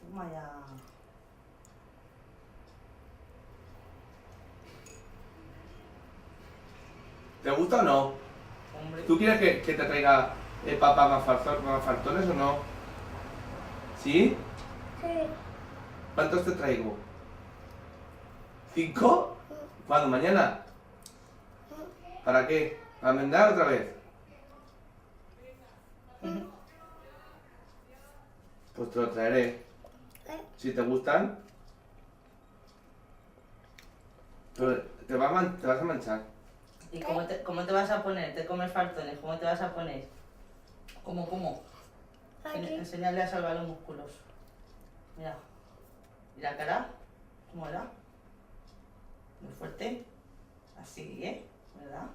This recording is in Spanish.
Toma ya. ¿Te gusta o no? Hombre. ¿Tú quieres que te traiga papá más fartones o no? ¿Sí? Sí. ¿Cuántos te traigo? ¿5? ¿Cuándo? ¿Mañana? ¿Para qué? ¿Para merendar otra vez? Pues te lo traeré. Si te gustan. Pero te vas a manchar. ¿Y cómo te vas a poner? ¿Te comes fartones? ¿Cómo te vas a poner? ¿Cómo? Aquí. Enseñarle a Salva los músculos. Mira. ¿Y la cara? ¿Cómo era? Muy fuerte. Así, ¿eh? ¿Verdad?